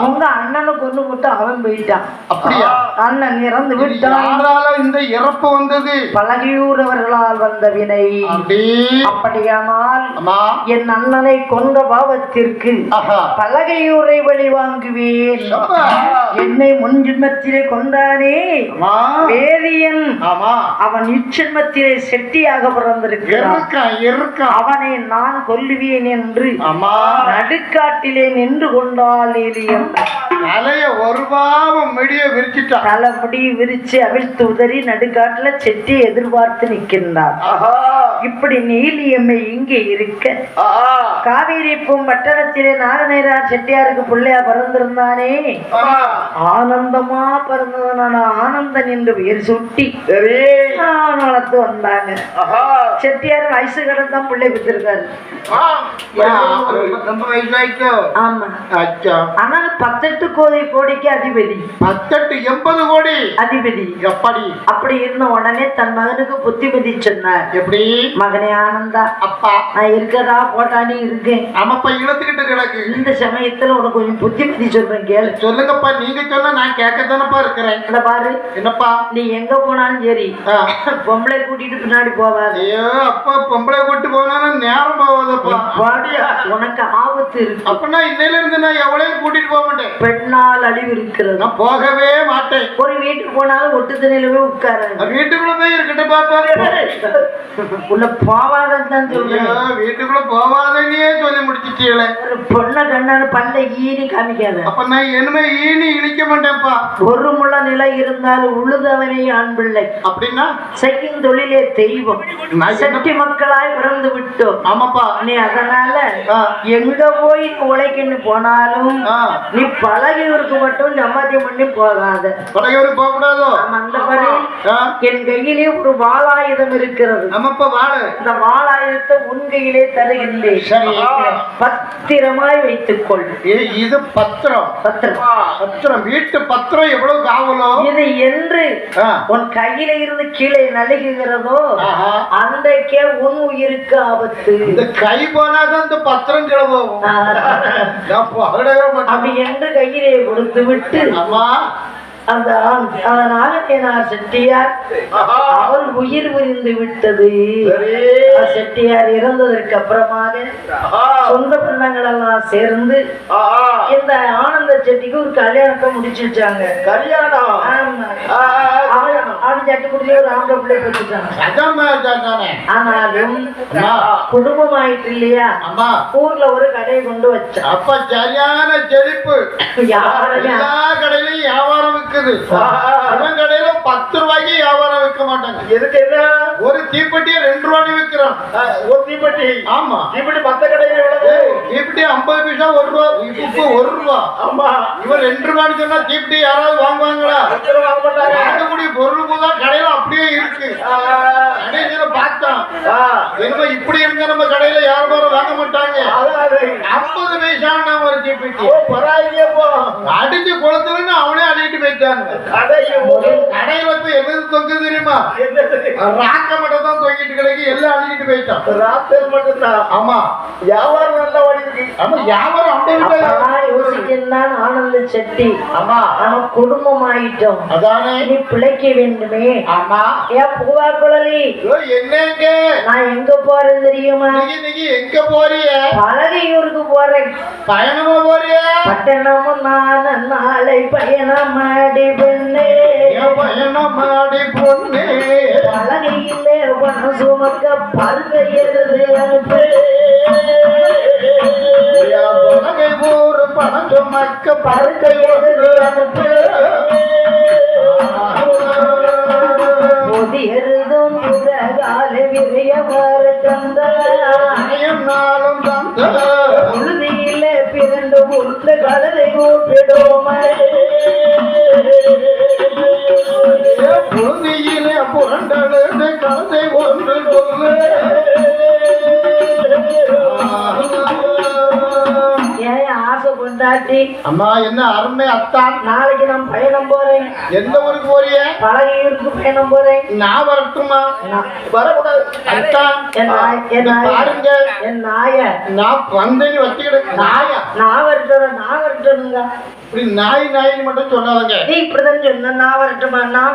உங்க அண்ணனை கொண்டு போட்டு அவன் போயிட்டான். அப்படியா? அண்ணன் இறந்து விட்டான். இந்த இறப்பு வந்தது பழகியூரவர்களால் வந்த வினை. அப்படியானால் என் அண்ணனை கொன்ற பாவத்திற்கு பலகையூரை வழி வாங்குவேன். என்னை முன் ஜென்மத்திலே கொண்டானே வேதியன், அவன் இச்சென்மத்திலே செட்டியாக பிறந்திருக்கிறான். அவனை நான் கொல்லுவேன் என்று நடுக்காட்டிலே நின்று கொண்டால் ஒரு பாவம் முடிய விரிச்சிட்டான். தலைமுடி விரிச்சு அவிழ்த்து உதறி நடுக்காட்டுல செட்டி எதிர்பார்த்து நிற்கின்றார். இப்படி நீலியம்மை இங்கே இருக்க காவேரி பட்டணத்திலே நாகநேரார் செட்டியாருக்கு பிள்ளையா பிறந்திருந்தானே, ஆனந்தமா பிறந்தவனான ஆனந்தன் என்று பெயர் சுட்டி வளர்த்து வந்தாங்க. செட்டியார் வயசு கடந்தான் பிள்ளை பெற்றிருக்காரு. ஆமா, ஆனால் 18 கோடிக்கு அதிபதி, 80 கோடி அதிபதி. எப்படி? அப்படி இருந்த உடனே தன் மகனுக்கு புத்திமதி சொன்னார். எப்படி? மகனே ஆனந்தா, அப்பா நான் இருக்கதா போட்டானே இருக்கேன். ஆமாப்பா, இழுத்துக்கிட்டு கிடக்கு. இந்த சமயத்துல உனக்கு கொஞ்சம் புத்திமதி சொல்றேன் கேளு. சொல்லுங்கப்பா. நீங்க சொன்னா நான் கேட்கத்தானப்பா இருக்கிறேன். இந்த பாரு, என்னப்பா நீ எங்க போனாலும் சரி பொம்பளை கூட்டிட்டு பின்னாடி போவாது. அப்பா பொம்பளை கூட்டு போனா நேரம் போவாதப்பா. உனக்கு ஆபத்து இருக்கு. அப்படின்னா இன்னையில இருந்து நான் எவ்வளவு கூட்டிட்டு போக மாட்டேன். பெண்ணால் அழிவு இருக்கிறது. நான் போகவே மாட்டேன். ஒரு வீட்டுக்கு போனாலும் ஒட்டு திணையிலவே உட்கார. வீட்டுக்குள்ள போய் இருக்கட்டும் பாப்பா. உள்ள போவாதான் சொல்றேன். வீட்டுக்குள்ள போவாதே சொல்லி முடிச்சிட்டீங்களே. ஒரு பொண்ணை கண்ணால பல்ல ஈனி காமிக்காத. அப்ப நான் இனிமே ஈனி இழிக்க மாட்டேன்ப்பா. ஒரு முள்ள நிலை இருந்தாலும் உழுதவனே ஆண் பிள்ளை. அப்படின்னா செய்யும் தொழிலே தெய்வம். சக்தி மக்களாய் பிறந்து விட்டோம். ஆமாப்பா. நீ அதனால எங்க போய் உழைக்கன்னு போனாலும் நீ பழகியூருக்கு மட்டும் சம்பாத்தியம் பண்ணி போகாத. பழகியூருக்கு போக கூடாதோ? அந்த படி என் கையிலே ஒரு வாளாயுதம் இருக்கிறது. இந்த வாளாயுதத்தை உன் கையிலே தருகின்றேன். பத்திரமாய் வைத்துக்கொள். இது பத்திரம். பத்திரம் வீட்டு பத்திரம் எவ்வளவு காவலோ இது என்று உன் கையில இருந்து கீழே நழுகுகிறதோ அன்றைக்கே உன் உயிருக்கு ஆபத்து. இந்த கை போனாதான் இந்த பத்திரம் கிளம்பும். அப்படி என்று கையிலே கொடுத்து விட்டு அந்த நாகநேரார் செட்டியார் அவர் உயிர் உரிந்து விட்டது. செட்டியார் இறந்ததற்கு அப்புறமாக சொந்த பந்தங்கள் எல்லாம் சேர்ந்து இந்த ஆனந்த செட்டிக்கு ஒரு கல்யாணத்தை முடிச்சு வச்சாங்க. கல்யாணம் அவன் சட்டி குடிச்சு ஒரு ஆம்பளை பிள்ளை பெற்றுட்டாங்க. ஆனாலும் குடும்பம் ஆயிட்டு இல்லையா, ஊர்ல ஒரு கடையை கொண்டு வச்சான். அப்ப சரியான செழிப்பு. எல்லா கடையிலும் வியாபாரம் கடையில 10 ரூபாய்க்கு வியாபாரம் வைக்க மாட்டாங்க. எதுக்கு? ஒரு தீப்பெட்டியை 2 ரூபாய் விற்கிறான். ஒரு தீப்பெட்டி. ஆமா, தீப்பெட்டி 10 கடையில எவ்வளவு? தீப்பெட்டி 50 பைசா, 1 ரூபா. உப்பு 1 ரூபா. ஆமா, இவன் 2 ரூபான்னு சொன்னா தீப்பெட்டி யாராவது வாங்குவாங்களா? வாங்க மாட்டாங்க. வாங்கக்கூடிய பொருள் கூட கடையில அப்படியே இருக்கு. கடையில பார்த்தான் என்ன இப்படி இருந்த நம்ம கடையில யாரும் வாங்க மாட்டாங்க. 50 பைசா ஒரு தீப்பெட்டி. அடிச்சு குளத்துலன்னு அவனே அடிக்கிட்டு போயிட்டான். கடையில போய் எது தொங்கு தெரியுமா? ராக்க மட்டும் தான் தொங்கிட்டு கிடைக்கு. எல்லாம் அழிக்கிட்டு போயிட்டான். ராத்தல் மட்டும் தான். ஆமா, வியாபாரம் நல்லா ஓடிருக்கு. ஆமா, வியாபாரம் யோசிக்கிறான் ஆனந்த செட்டி. ஆமா, நம்ம குடும்பம் ஆயிட்டோம். அதானே நீ பிழைக்க வேண்டுமே. ஆமா. ஏன் பூவா குழலி என்னங்க நான் எங்க போறேன் தெரியுமா? நீங்க எங்க போறீங்க? பழகியூருக்கு போறேன். பயணமா போறிய? பட்டணமும் நான் நாளை பயணம் மாடி பொண்ணே, பயணமாடி பொண்ணே, பலகையிலே பணம் சுமக்க பல்கையது அனுப்பு. பலகை ஊர் பணம் சுமக்க பல்கையது அனுப்பு. பொதியருதும் கால விரையவாறு தந்த நாளும் தந்த உறுதியிலே பிறந்து உள்ள கலதை கூப்பிடுவோமே. புதியிலே புரண்டது கதை ஒன்று சொல்லு. ஏன் ஆசை கொண்டா பொண்டாட்டி. அம்மா என்ன அருமை அத்தான். நாளைக்கு நான் பயணம் போறேன். எந்த ஊருக்கு போறிய? பழகியூருக்கு பயணம் போறேன். நான் வரட்டுமா? வரக்கூடாது அத்தான். பாருங்க என் நாய நான் வந்தேன்னு வச்சுக்கிடு. நாயா? நான் வரட்டுங்க. இப்படி நாய் நாயின்னு மட்டும் சொல்லாதங்க. நீ இப்படிதான் சொன்ன. நான் வரட்டுமா? நான்